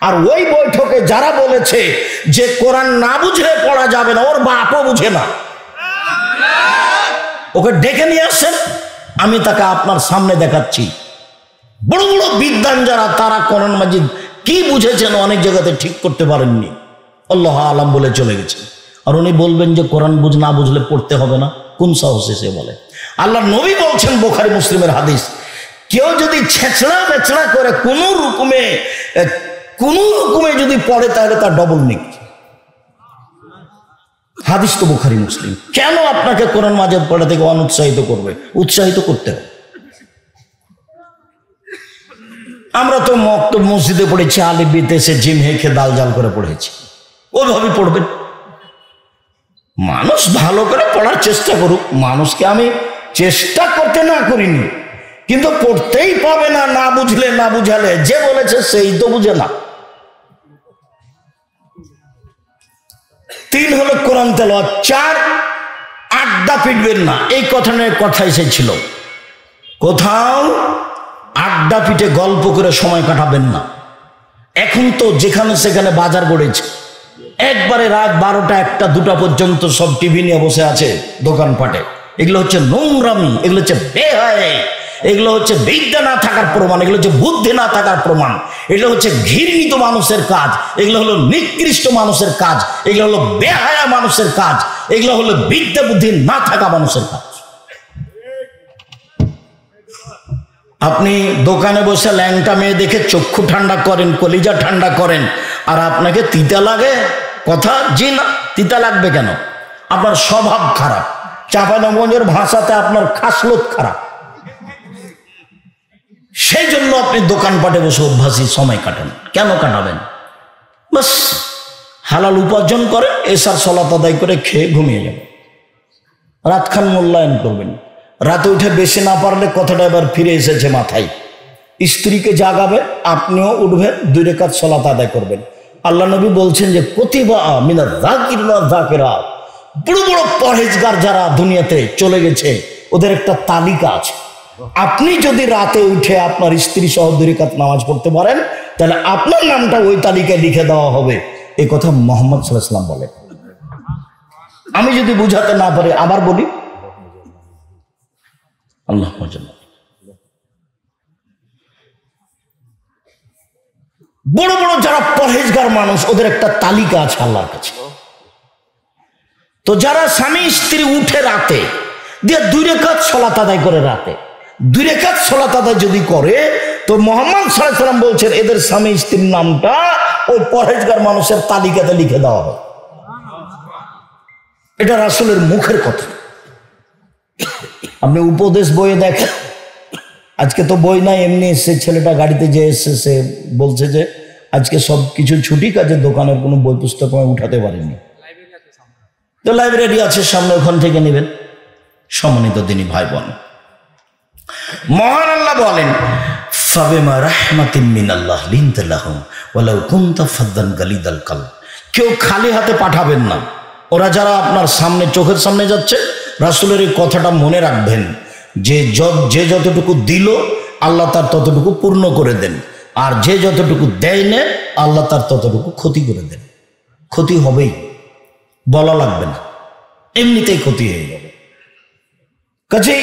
আর ওই বৈঠকে যারা বলেছে যে কোরআন না বুঝলে পড়া যাবে না, ওর বাপও বুঝে না, ওকে ডেকে নিয়ে আসেন, আমি তাকে আপনার সামনে দেখাচ্ছি। বড় বড় বিদ্বান যারা, তারা কোরআন মাজিদ কি বুঝেছেন অনেক জায়গাতে ঠিক করতে পারেননি, আল্লাহ আলাম বলে চলে গেছে। আর উনি বলবেন যে কোরআন না বুঝলে পড়তে হবে না? কোন সাহসে সে বলে? আল্লাহ নবী বলছেন, বুখারী মুসলিমের হাদিস, কেউ যদি ছেঁচড়া বেচড়া করে কোনো রকমে যদি পড়ে তাহলে তার ডবল নেকি। হাদিস তো বুখারী মুসলিম। কেন আপনাকে কোরআন মাজিদ পড়া থেকে অনুৎসাহিত করবে? উৎসাহিত করতে হবে। আমরা তো মসজিদে পড়েছি, আলিফ বিতেছে জিম হেখে দাল জাল করে পড়েছি, ওইভাবে পড়বেন। মানুষ ভালো করে পড়ার চেষ্টা করুক, মানুষকে আমি চেষ্টা করতে না করিনি, কিন্তু পড়তেই পাবে না, না বুঝলে না বুঝালে। যে বলেছে সেই তো বুঝে না। 3 হলো কোরআন তেলাওয়াত। 4 আড্ডা পিটবেন না। এই কথা এসেছিল, কোথাও আড্ডা পিটে গল্প করে সময় কাটাবেন না। এখন তো যেখানে সেখানে বাজার গড়েছে, একবারে রাত 12টা 1টা 2টা পর্যন্ত সব টিভি নিয়ে বসে আছে দোকানপাটে। এগুলো হচ্ছে নোংরামি, এগুলো হচ্ছে বেহায়া, এগুলো হচ্ছে বিদ্যা না থাকার প্রমাণ, এগুলো হচ্ছে বুদ্ধি না থাকার প্রমাণ, এগুলো হচ্ছে ঘৃণিত মানুষের কাজ, এগুলো হলো নিকৃষ্ট মানুষের কাজ, এগুলো হলো বেহায়া মানুষের কাজ, এগুলো হলো বিদ্যা বুদ্ধি না থাকা মানুষের কাজ। আপনি দোকানে বসে ল্যাংটা মেয়ে দেখে চক্ষু ঠান্ডা করেন, কলিজা ঠান্ডা করেন, আর আপনাকে তিতা লাগে কথা? জি না, তিতা লাগবে কেন? আপনার স্বভাব খারাপ। চাঁপাইনবাবগঞ্জের ভাষাতে আপনার খাসলত খারাপ, সেই জন্য আপনি দোকানপাটে বসে অভ্যাসী সময় কাটান। কেন কাটাবেন? বাস হালাল উপার্জন করে, এসার সলাত আদায় করে খেয়ে ঘুমিয়ে যাবেন, রাতখান মূল্যায়ন করবেন। রাতে উঠে বেশি না পারলে কথাটা এবার ফিরে এসেছে মাথায়, স্ত্রীকে জাগাবে, আপনিও উঠবেন, 2 রাকাত সালাত আদায় করবেন। আল্লাহ নবী বলছেন যে কুতিবা মিনাজ যাকিরিনা ওয়াজ যাকিরাত, বড় বড় পরহেজগার যারা দুনিয়াতে চলে গেছে, ওদের একটা তালিকা আছে। আপনি যদি রাতে উঠে আপনার স্ত্রী সহ 2 রাকাত নামাজ পড়তে পারেন, তাহলে আপনার নামটা ওই তালিকায় লিখে দেওয়া হবে। এই কথা মুহাম্মদ সাল্লাল্লাহু আলাইহি ওয়াসাল্লাম বলে। আমি যদি বুঝাতে না পারি আবার বলি, আল্লাহ বড় বড় যারা পরহেজগার মানুষ, ওদের একটা তালিকা আছে আল্লাহর কাছে। তো যারা স্বামী স্ত্রী উঠে রাতে দিয়ে 2 রাকাত সালাত আদায় করে, রাতে 2 রাকাত সালাত আদায় যদি করে, তো মুহাম্মদ সাল্লাল্লাহু আলাইহি ওয়াসাল্লাম বলছেন এদের স্বামী স্ত্রীর নামটা ওই পরহেজগার মানুষের তালিকাতে লিখে দেওয়া হবে। এটা রাসূলের মুখের কথা। আপনি উপদেশ বইয়ে দেখেন, আজকে তো বই নাই, এমনি এসে ছেলেটা গাড়িতে যে এসে সে বলছে যে আজকে সব কিছু ছুটি, কাজে দোকানের কোনো বই পুস্তক আমি উঠাতে পারিনি। তো লাইব্রেরি আছে সামনে, ওখান থেকে নেবেন। সম্মানিত দিনী ভাই বোন, মহান আল্লাহ বলেন ফাবিমা রাহমাতিন মিনাল্লাহ লিনতা লাহুম ওয়ালাউ কুনতা ফাদ্দান গালিদাল কলব। কেউ খালি হাতে পাঠাবেন না। ওরা যারা আপনার সামনে, চোখের সামনে যাচ্ছে, রাসূলের এই কথাটা মনে রাখবেন যে যতটুকু দিল আল্লাহ তার ততটুকু পূর্ণ করে দেন, আর যে যতটুকু দেয় না আল্লাহ তার ততটুকু ক্ষতি করে দেন। ক্ষতি হবেই, বলা লাগবে না, এমনিতেই ক্ষতি হয়ে যাবে। কাজেই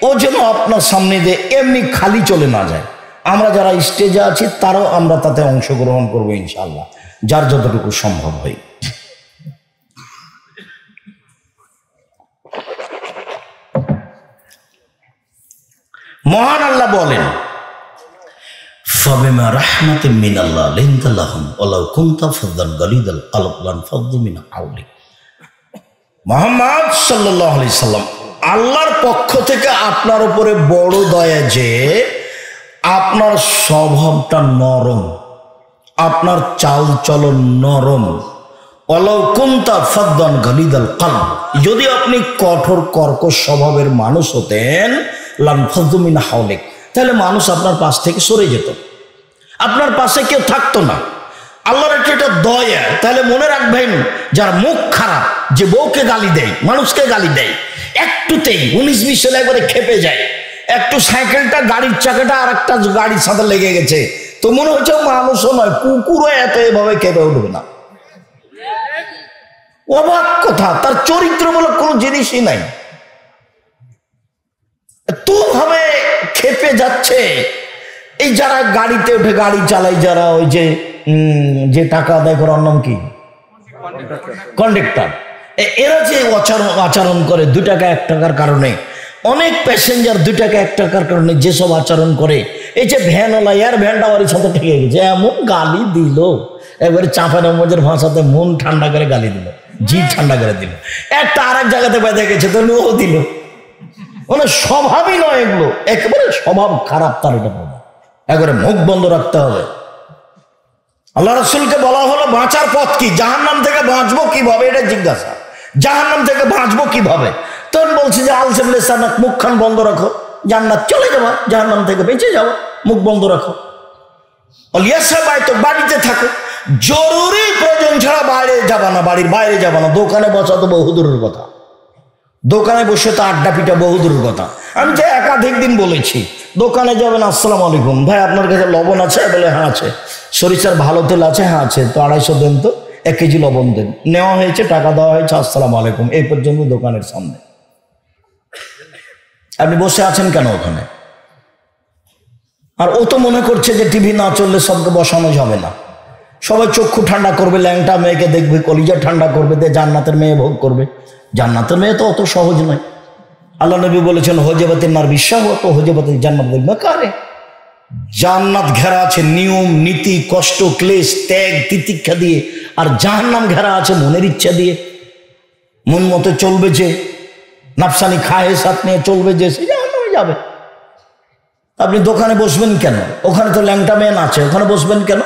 ও যেন আপনার সামনে দিয়ে এমনি খালি চলে না যায়। আমরা যারা স্টেজে আছি তারাও আমরা তাতে অংশগ্রহণ করবো ইনশাআল্লাহ, যার যতটুকু সম্ভব হয়। মহান আল্লাহ বলেন ফাবিমা রাহমাতিন মিনাল্লাহ লিনতা লাহুম ওয়ালাউ কুনতা ফাদ্দান গালিদাল কলব লানফাদ্দু মিন হাওলিক। মুহাম্মদ সাল্লাল্লাহু আলাইহি সাল্লাম, আল্লাহর পক্ষ থেকে আপনার উপরে বড় দয়া যে আপনার স্বভাবটা নরম, আপনার চাল চলন নরম। ওয়ালাউ কুনতা ফাদ্দান গালিদাল কলব, যদি আপনি কঠোর কর্কশ স্বভাবের মানুষ হতেন, লানফাদ্দু মিন হাওলিক, তাহলে মানুষ আপনার পাশ থেকে সরে যেত, আপনার পাশে কেউ থাকতো না। আল্লাহর এটা দয়া। তাহলে মনে রাখবেন, যার মুখ খারাপ, যে বউকে গালি দেয়, মানুষকে গালি দেয়, একটুতেই 19-20 একবারে খেপে যায়, একটু সাইকেলটা গাড়ির চাকাটা আর একটা গাড়ির সাথে লেগে গেছে, তো মনে হচ্ছে মানুষও নয়, কুকুরও এত এভাবে কেঁপে উঠবে না। অবাক কথা, তার চরিত্রমূলক কোনো জিনিসই নাই, তো ভাবে খেপে যাচ্ছে। এই যারা গাড়িতে উঠে গাড়ি চালায়, যারা ওই যে টাকা আদায় করার নাম কি, কন্ডাক্টর, এরা যে আচরণ করে 2 টাকা 1 টাকার কারণে, অনেক প্যাসেঞ্জার 2 টাকা 1 টাকার কারণে যেসব আচরণ করে, এই যে ভ্যানওয়ালা, এর ভ্যানটা বাড়ির সাথে ঠেকে গেছে, এমন গালি দিল, এবারে চাপা নামাজের ভাষাতে মন ঠান্ডা করে গালি দিল, জিভ ঠান্ডা করে দিল। একটা আর এক জায়গাতে বেঁধে গেছে তো ও দিল, মানে স্বভাবই নয় এগুলো, একেবারে স্বভাব খারাপ তার, এটা একবারে মুখ বন্ধ রাখতে হবে। আল্লাহ রাসূলকে বলা হলো বাঁচার পথ কি, জাহান্নাম থেকে বাঁচবো কিভাবে, এটা জিজ্ঞাসা। জাহান্নাম থেকে বাঁচবো কিভাবে? তখন বলছি যে আলসেম লিসানাক, মুখখান বন্ধ রাখো, জান্নাত চলে যাবা, জাহান্নাম থেকে বেঁচে যাবো, মুখ বন্ধ রাখো। তো বাড়িতে থাকো, জরুরি প্রয়োজন ছাড়া বাইরে যাবা না, বাড়ির বাইরে যাবা না। দোকানে বসা তো বহুদূরের কথা, দোকানে বসে তো আড্ডা পিটা বহুদূরের কথা। আমি যে একাধিক দিন বলেছি, দোকানে যাবেন, আসসালামু আলাইকুম ভাই, আপনার কাছে লবণ আছে? বলে হ্যাঁ আছে। সরিষার ভালো তেল আছে? হ্যাঁ আছে। তো 250 দেন, তো 1 কেজি লবণ দেন। নেওয়া হয়েছে, টাকা দেওয়া হয়েছে, আসসালামু আলাইকুম, এই পর্যন্ত দোকানের সামনে। আপনি বসে আছেন কেন ওখানে? আর ও তো মনে করছে যে টিভি না চললে সবকে বসানো যাবে না, সবাই চক্ষু ঠান্ডা করবে, ল্যাংটা মেয়েকে দেখবে, কলিজা ঠান্ডা করবে, জান্নাতের মেয়ে ভোগ করবে। জান্নাতের মেয়ে তো অত সহজ নয়। আল্লাহ নবী বলেছেন হজেবাতের নার বিশ্বাস হতো, হজেবাতের জান্নাত দেখবে কারে। জান্নাত ঘেরা আছে নিয়ম নীতি, কষ্ট ক্লেশ ত্যাগ তিতিক্ষা দিয়ে, আর জাহান্নাম ঘেরা আছে মনের ইচ্ছা দিয়ে। মন মতো চলবে যে, নাফসানি খায় সাথ নিয়ে চলবে যে, সে জাহান্নামে যাবে। আপনি দোকানে বসবেন কেন? ওখানে তো ল্যাংটা মেয়ে আছে, ওখানে বসবেন কেন?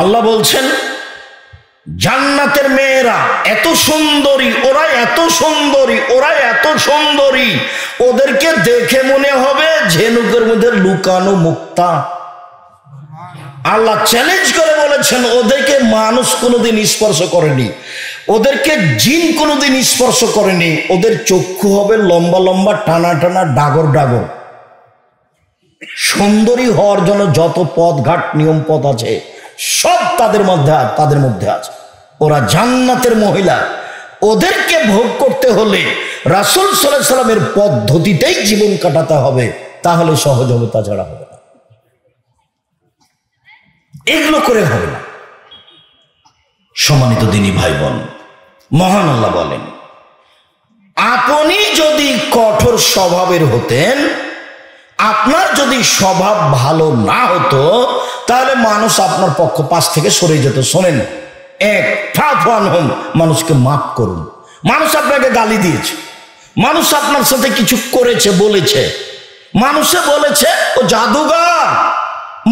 আল্লাহ বলছেন জান্নাতের মেয়েরা এত সুন্দরী, ওরা এত সুন্দরী, ওরা এত সুন্দরী, ওদেরকে দেখে মনে হবে ঝিনুকের মধ্যে লুকানো মুক্তা। আল্লাহ চ্যালেঞ্জ করে বলেছেন ওদেরকে মানুষ কোনোদিন স্পর্শ করেনি, ওদেরকে জিন কোনোদিন স্পর্শ করেনি। ওদের চক্ষু হবে লম্বা লম্বা, টানা টানা, ডাগর ডাগর। সুন্দরী হওয়ার জন্য যত পথ ঘাট নিয়ম পথ আছে সব তাদের মধ্যে আছে। ওরা জান্নাতের মহিলা, ওদেরকে ভোগ করতে হলে রাসূল সাল্লাল্লাহু আলাইহি সাল্লামের পদ্ধতিতেই জীবন কাটাতে হবে, তাহলে সহজ হবে, তাছাড়া হবে না। এগুলো করে হবে না। সম্মানিত দিনী ভাই বোন, মহান আল্লাহ বলেন আপনি যদি কঠোর স্বভাবের হতেন, আপনার যদি স্বভাব ভালো না হতো, তাহলে মানুষ আপনার পাশ থেকে সরে যেত। শোনেন, মানুষকে মাফ করুন। মানুষ আপনাকে গালি দিয়েছে, মানুষ আপনার সাথে কিছু করেছে, বলেছে, মানুষে বলেছে ও জাদুঘর,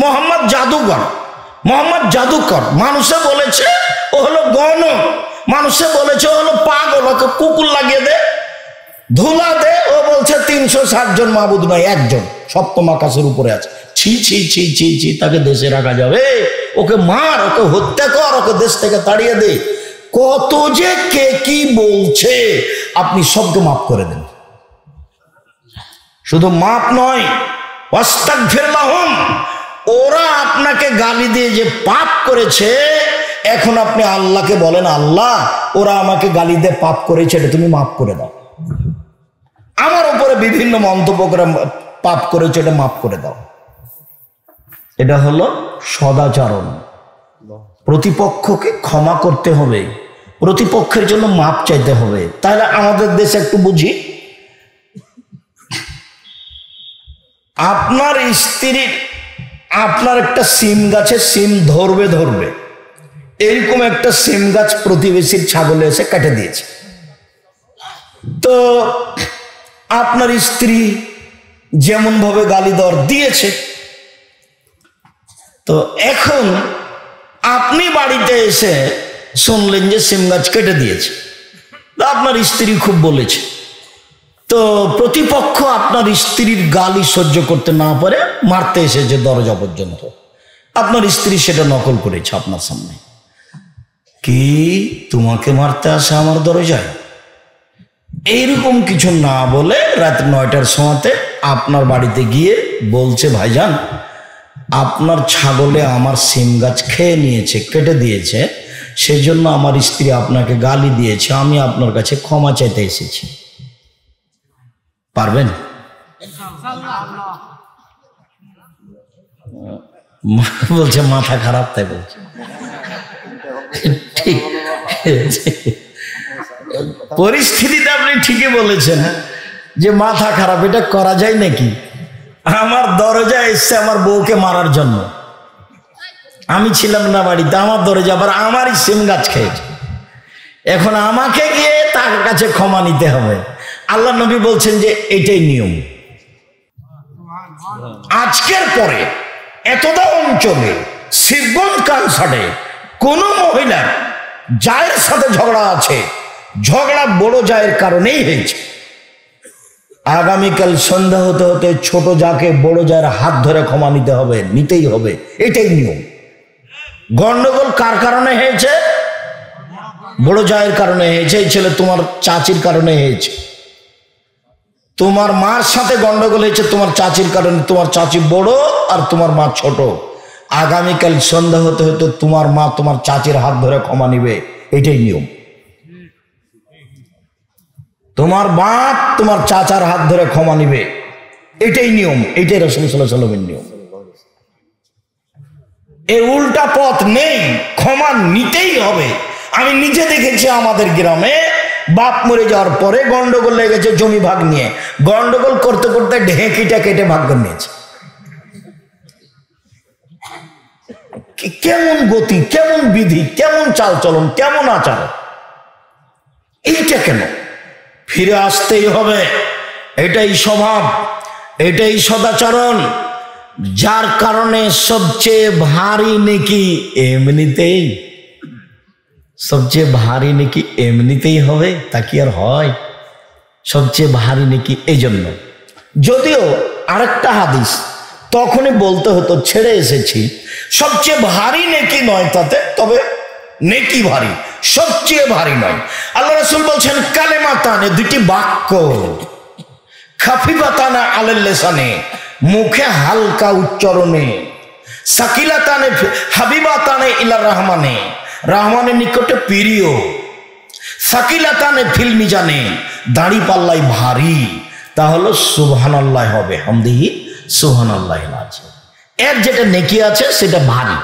মোহাম্মদ জাদুঘর, মোহাম্মদ জাদুকর। মানুষে বলেছে ও হলো গণক, মানুষে বলেছে ও হলো পাগল, ওকে কুকুর লাগিয়ে দে, ধুলা দে। ও বলছে 360 জন মাবুদ নয়, একজন, সপ্তম আকাশের উপরে আছে। ছি ছি ছি ছি ছি, তাকে দেশে রাখা যাবে? ওকে মার, ওকে হত্যা কর, ওকে দেশ থেকে তাড়িয়ে দে। কত যে কে কি বলছে, আপনি সবকে মাফ করে দেন। শুধু মাফ নয়, ওয়াস্তাগফির লাহুম, ওরা আপনাকে গালি দিয়ে যে পাপ করেছে, এখন আপনি আল্লাহকে বলেন আল্লাহ ওরা আমাকে গালি দিয়ে পাপ করেছে, এটা তুমি মাফ করে দাও। আমার উপরে বিভিন্ন মন্তব্য করে পাপ করেছে, এটা মাফ করে দাও। এটা হলো সদাচরণ। প্রতিপক্ষকে ক্ষমা করতে হবে, প্রতিপক্ষের জন্য মাপ চাইতে হবে। তাহলে আমাদের দেশে একটু বুঝি, আপনার স্ত্রীর, আপনার একটা সিম গাছে সিম ধরবে, এরকম একটা সিম গাছ প্রতিবেশীর ছাগলে এসে কেটে দিয়েছে। তো আপনার স্ত্রী যেমন ভাবে গালি দর দিয়েছে, তো এখন আপনি বাড়িতে এসে শুনলেন যে সিম গাছ কেটে দিয়েছে, আপনার স্ত্রী খুব বলেছে। তো প্রতিপক্ষ আপনার স্ত্রীর গালি সহ্য করতে না পারে মারতে এসেছে দরজা পর্যন্ত। আপনার স্ত্রী সেটা নকল করেছে আপনার সামনে। কি তোমাকে মারতে আসে আমার দরজায়? এইরকম কিছু না বলে রাত 9টার সময়তে আপনার বাড়িতে গিয়ে বলছে ভাইজান আপনার ছাগলে আমার সিম গাছ খেয়ে নিয়েছে, কেটে দিয়েছে, সেজন্য আমার স্ত্রী আপনাকে গালি দিয়েছে, আমি আপনার কাছে ক্ষমা চাইতে এসেছি। পারবেন? বলছে মাথা খারাপ, তাই বলছে। ঠিক পরিস্থিতিটা আপনি ঠিকই বলেছেন যে মাথা খারাপ, এটা করা যায় নাকি? আমার দরজায় এসছে আমার বউকে মারার জন্য, আমি ছিলাম না বাড়িতে, আমার দরজা আবার আমারই সিম গাছ খেয়েছে, এখন আমাকে গিয়ে তার কাছে ক্ষমা নিতে হবে। আল্লাহ নবী বলছেন যে এটাই নিয়ম। আজকের পরে এতটা অঞ্চলে শিবগঞ্জ কানসারে কোন মহিলার জায়ের সাথে ঝগড়া আছে, ঝগড়া বড় জায়ের কারণেই হয়েছে। আগামীকাল সন্ধ্যা হতে হতে ছোট যাকে বড় জায়ের হাত ধরে ক্ষমা নিতে হবে, নিতেই হবে, এটাই নিয়ম। গন্ডগোল কার কারণে হয়েছে? বড় জায়ের কারণে হয়েছে। এই ছেলে তোমার চাচির কারণে হয়েছে, তোমার মার সাথে গন্ডগোল হয়েছে তোমার চাচির কারণে, তোমার চাচি বড় আর তোমার মা ছোট। আগামীকাল সন্ধ্যা হতে হতে তোমার মা তোমার চাচির হাত ধরে ক্ষমা নিবে, এটাই নিয়ম। তোমার বাপ তোমার চাচার হাত ধরে ক্ষমা নিবে, এটাই নিয়ম, এটাই রাসূল সাল্লাল্লাহু আলাইহি ওয়াসাল্লামের নিয়ম। এর উল্টা পথ নেই, ক্ষমা নিতেই হবে। আমি নিজে দেখেছি আমাদের গ্রামে বাপ মরে যাওয়ার পরে গন্ডগোল লেগেছে জমি ভাগ নিয়ে, গন্ডগোল করতে করতে ঢেঁকিটা কেটে ভাগ করে নিয়েছে। কেমন গতি, কেমন বিধি, কেমন চালচলন, কেমন আচার, এইটা কেন? ফিরে আসতেই হবে, এটাই স্বভাব, এটাই সদাচরণ, যার কারণে সবচেয়ে ভারী নেকি এমনিতেই, সবচেয়ে ভারী নেকি এমনিতেই হবে, তা কি আর হয়? সবচেয়ে ভারী নেকি এই জন্য। যদিও আরেকটা হাদিস তখনই বলতে হতো, ছেড়ে এসেছি, সবচেয়ে ভারী নেকি নয় তাতে, তবে নেকি ভারী, সবচেয়ে ভারী নয়। আল্লাহ রাসূল বলছেন কালেমাতানে, দুটি বাক্য, খাফিফাতানা আলাল লিসানে, মুখে হালকা উচ্চারণে, সাকিলাতানে হাবিবাতানে ইলা রহমানে, রহমানের নিকটে প্রিয়, সাকিলাতানে ফিল মিজানে, দাড়ি পাল্লাই ভারী, তা হলো সুবহানাল্লাহ হবে হামদিহি সুবহানাল্লাহিল আযীম। এর যেটা নেকি আছে সেটা ভারী,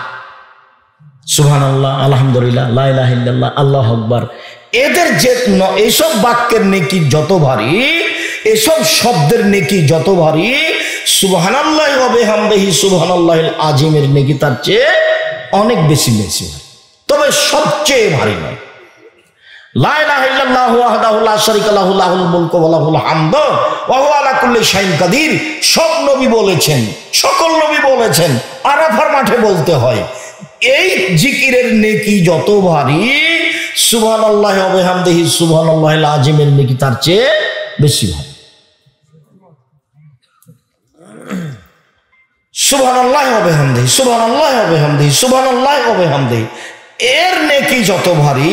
সুবহানাল্লাহ, আলহামদুলিল্লাহ, লা ইলাহা ইল্লাল্লাহ, আল্লাহু আকবার, এদের যে এইসব বাক্যের নেকি যত ভারী, এসব শব্দের নেকি যত ভারী, সুবহানাল্লাহ ওয়া বিহামদিহি সুবহানাল্লাহিল আযীমের নেকি তার চেয়ে অনেক বেশি বেশি, তবে সবচেয়ে ভারী নয়। লা ইলাহা ইল্লাল্লাহু ওয়াহদাহু লা শারীকা লাহু লাহুল মুলকু ওয়া লাহুল হামদু ওয়া হুয়া আলা কুল্লি শাইইন কাদির, সব নবী বলেছেন, সকল নবী বলেছেন, আরাফার মাঠে বলতে হয়। এই জিকিরের নেকি যত ভারী, সুবহানাল্লাহি ওয়া বিহামদিহি সুবহানাল্লাহিল আযীমের নেকি তার চেয়ে বেশি ভারী। সুবহানাল্লাহি ওয়া বিহামদিহি সুবহানাল্লাহি ওয়া বিহামদিহি সুবহানাল্লাহি ওয়া বিহামদিহি, এর নেকি যত ভারী,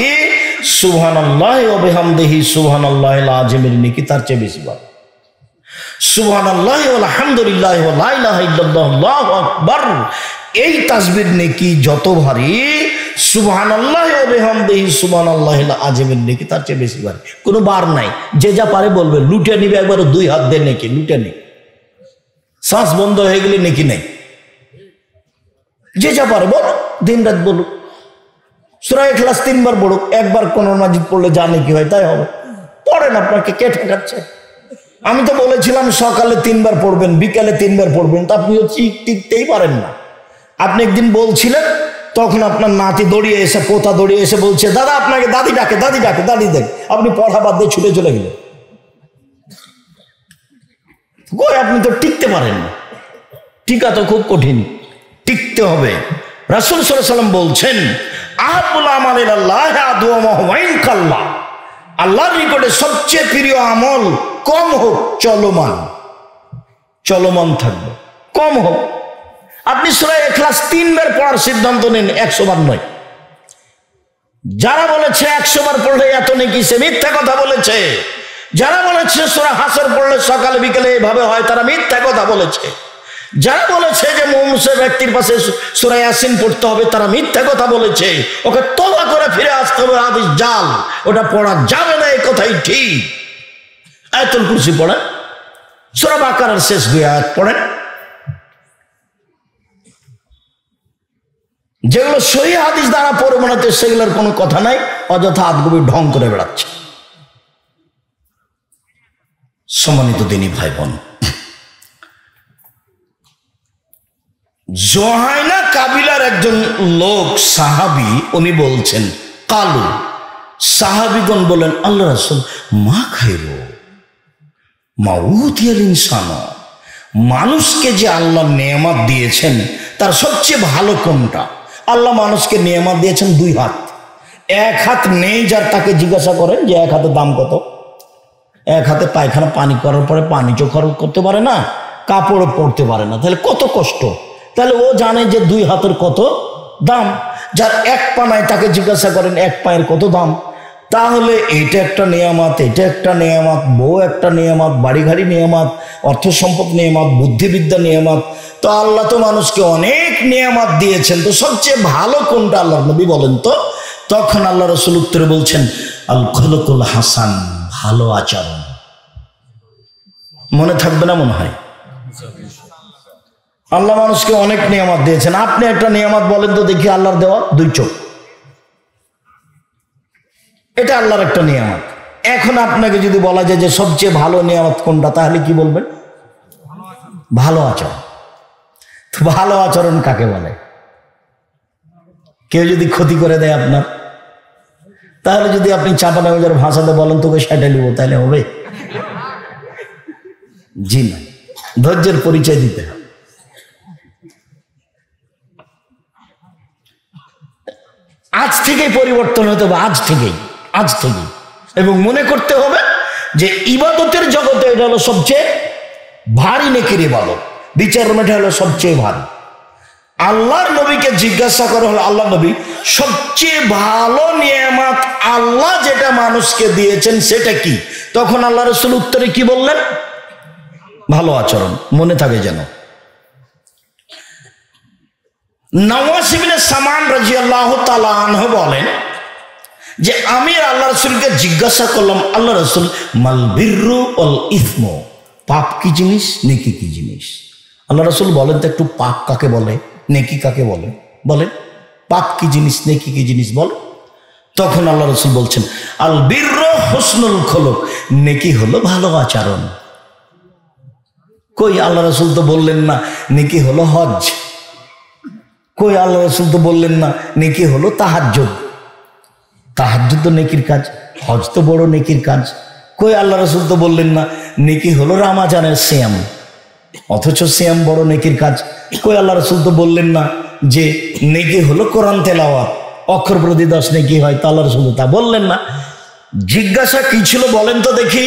সুবহানাল্লাহি ওয়া বিহামদিহি সুবহানাল্লাহিল আযীমের নেকি তার চেয়ে বেশি ভারী। সুবহানাল্লাহি ওয়া আলহামদুলিল্লাহি ওয়া লা ইলাহা ইল্লাল্লাহু আল্লাহু আকবার, এই তাসবির নেকি যত ভারী, সুবহানাল্লাহি ওয়া বিহামদিহি সুবহানাল্লাহিল আযীমের নেকি তার চেয়ে বেশি ভারী। কোনো বার নাই, যে যা পারে বলবে, লুটে নিবে একবার, দুই হাত দিয়ে নেকি লুটে নি, শ্বাস বন্ধ হয়ে গেলে নেকি নেই, যে যা পারে বলো, দিন রাত বলুক, সূরা ইখলাস 3 বার পড়ুক, একবার কোরআন মাজিদ পড়লে যা নেকি হয় তাই হবে। পড়েন, আপনাকে কে ঠেকাচ্ছে? আমি তো বলেছিলাম সকালে 3 বার পড়বেন, বিকালে 3 বার পড়বেন, তা আপনি টিকতেই পারেন না। আপনি একদিন বলছিলেন, তখন আপনার নাতি দৌড়িয়ে এসে, পোতা দৌড়িয়ে এসে বলছে, দাদা আপনাকে দাদি ডাকে, দাদি ডাকে, দাদি দেখ, আপনি পড়া বাদ দিয়ে ছুটে চলে গেলেন। কই, আপনি তো টিকতে পারেন না। টিকা তো খুব কঠিন, টিকতে হবে। রাসূল সাল্লাল্লাহু আলাইহি ওয়াসাল্লাম বলছেন, আহাব্বুল আমালি ইলাল্লাহি আদওয়ামুহু ওয়া ইন কাল্লা, আল্লাহর নিকটে সবচেয়ে প্রিয় আমল কম হোক, চলমান, চলমান থাকবে, কম হোক। আপনি সূরা ইখলাস 3 বার পড়ার সিদ্ধান্ত নিন, 100 বার নয়। যারা বলেছে 100 বার পড়লে এত নেকি, সে মিথ্যা কথা বলেছে। যারা বলেছে সূরা হাসর পড়লে সকালে বিকেলে এভাবে হয়, তারা মিথ্যা কথা বলেছে। যারা বলেছে যে মুমূর্ষু ব্যক্তির পাশে সূরা ইয়াসিন পড়তে হবে তারা মিথ্যা কথা বলেছে। ওকে তওবা করে ফিরে আসতে হবে, হাদিস জাল, ওটা পড়া যাবে না, এই কথাই ঠিক। আয়াতুল কুরসি পড়েন, সূরা বাকারার শেষ 2 আয়াত পড়েন। যেগুলো সহিহ হাদিস দ্বারা প্রমাণিত সেগুলোর কোনো কথা নাই, অযথা আদগবি ঢং করে বেড়াচ্ছে। সম্মানিত দিনী ভাই বোন, জোহাইনা কাবিলার একজন লোক সাহাবী, উনি বলছেন কালু, সাহাবীগণ বলেন আল্লাহ রাসূল মা খাইরো মা উতিয়াল ইনসান, মানুষকে যে আল্লাহ নেয়ামত দিয়েছেন তার সবচেয়ে ভালো কোনটা? আল্লাহ মানুষকে নেয়ামত দিয়েছেন 2 হাত, 1 হাত নেই যার, তাকে জিজ্ঞাসা করেন যে 1 হাতের দাম কত? 1 হাতে পায়খানা পানি করার পরে পানি চোখর করতে পারে না, কাপড়ও পরতে পারে না, তাহলে কত কষ্ট। তাহলে ও জানে যে 2 হাতের কত দাম। যার 1 পা নাই তাকে জিজ্ঞাসা করেন 1 পায়ের কত দাম। তাহলে এটা একটা নিয়ামত, এটা একটা নিয়ামত, বউ একটা নিয়ামত, বাড়ি গাড়ি নিয়ামত, অর্থ সম্পদ নিয়ামত, বুদ্ধিবিদ্যা নিয়ামত। তো আল্লাহ তো মানুষকে অনেক নিয়ামত দিয়েছেন, তো সবচেয়ে ভালো কোনটা আল্লাহর নবী বলেন তো? তখন আল্লাহ রাসূল উত্তরে বলছেন আল খুলুকুল হাসান, ভালো আচরণ। মনে থাকবে না মনে হয়? আল্লাহ মানুষকে অনেক নিয়ামত দিয়েছেন, আপনি একটা নিয়ামত বলেন তো দেখি আল্লাহর দেওয়া? 2 চোখ, এটা আল্লাহর একটা নিয়ামত। এখন আপনাকে যদি বলা যায় যে সবচেয়ে ভালো নিয়ামত কোনটা, তাহলে কি বলবেন? ভালো আচরণ। তো ভালো আচরণ কাকে বলে? কেউ যদি ক্ষতি করে দেয় আপনার, তাহলে যদি আপনি চাঁপানাবাজার ভাষাতে বলেন তোকে সেটা নিব, তাহলে হবে? জি না, ধৈর্যের পরিচয় দিতে হবে। আজ থেকেই পরিবর্তন হতে হবে, আজ থেকেই। এবং মনে করতে হবে যে ইবাদতের জগতে এটা হলো সবচেয়ে ভারী নেকির ইবাদত, বিচার এটা হলো সবচেয়ে ভারী। আল্লাহর নবীকে জিজ্ঞাসা করা হলো, আল্লাহ নবী সবচেয়ে ভালো নিয়ামত আল্লাহ যেটা মানুষকে দিয়েছেন সেটা কি? তখন আল্লাহ রাসূল উত্তরে কি বললেন? ভালো আচরণ। মনে থাকে যেন। নওয়াস ইবনে সামান রাদিয়াল্লাহু তাআলা আনহু বলেন যে আমি আল্লাহ রাসূলকে জিজ্ঞাসা করলাম, আল্লাহ রাসূল মাল বিররু ওয়াল ইসমু, পাপ কি জিনিস, নেকি কি জিনিস? আল্লাহ রাসূল বলেন তো একটু, পাপ কাকে বলে, নেকি কাকে বলে? বলেন পাপ কি জিনিস, নেকি কি জিনিস বল। তখন আল্লাহ রাসূল বলছেন আল বিররু হুসনুল খুলুক, নেকি হলো ভালো আচরণ। কই আল্লাহ রাসূল তো বললেন না নেকি হলো হজ, কই আল্লাহ রাসূল তো বললেন না নেকি হলো তাহাজ্জুদ। তাহাজ্জুদ তো নেকির কাজ, হজ তো বড় নেকির কাজ। কই আল্লাহ রাসূল তো বললেন না নেকি হলো রমজানের সিয়াম, অথচ সিয়াম বড় নেকির কাজ। কই আল্লাহ রাসূল তো বললেন না যে নেকি হলো কোরআন তেলাওয়াত, অক্ষর প্রতি 10 নেকি হয়, তা আল্লাহ রাসূল তা বললেন না। জিজ্ঞাসা কি ছিল বলেন তো দেখি?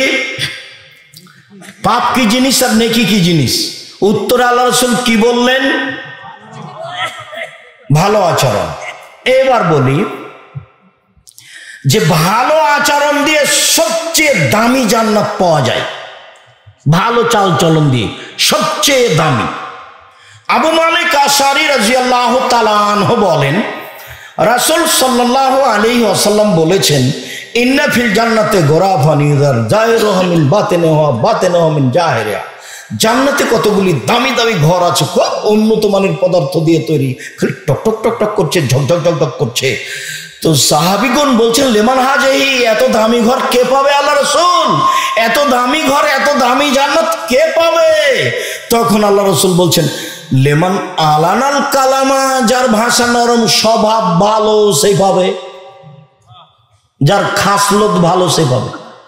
পাপ কি জিনিস আর নেকি কি জিনিস? উত্তরে আল্লাহ রাসূল কি বললেন? ভালো আচরণ। এবার বলি যে ভালো আচরণ দিয়ে সবচেয়ে দামি জান্নাত পাওয়া যায়, ভালো চাল চলন দিয়ে সবচেয়ে দামি। আবু মালিক আশআরী রাদিয়াল্লাহু তাআলা আনহু বলেন রাসূল সাল্লাল্লাহু আলাইহি ওয়াসাল্লাম বলেছেন ইন্না ফিল জান্নাতে গোরাফান ইউযার জাহিরুহা মিন বাতিনিহা বাতিনুহা মিন জাহিরিহা, জান্নাতে কতগুলি দামি দামি ঘর আছে, খুব উন্নত মানের পদার্থ দিয়ে তৈরি, খালি টক টক টক টক করছে, ঝকঝক ঝকঝক করছে। তো সাহাবীগণ বলছেন লেমান হাজিহি, এত দামি ঘর কে পাবে আল্লাহ রাসূল? এত দামি ঘর, এত দামি জান্নাত কে পাবে? তখন আল্লাহ রাসূল বলছেন লেমান আলানাল কালামা, যার ভাষা নরম, স্বভাব ভালো সে পাবে, যার খাসলত ভালো সে পাবে।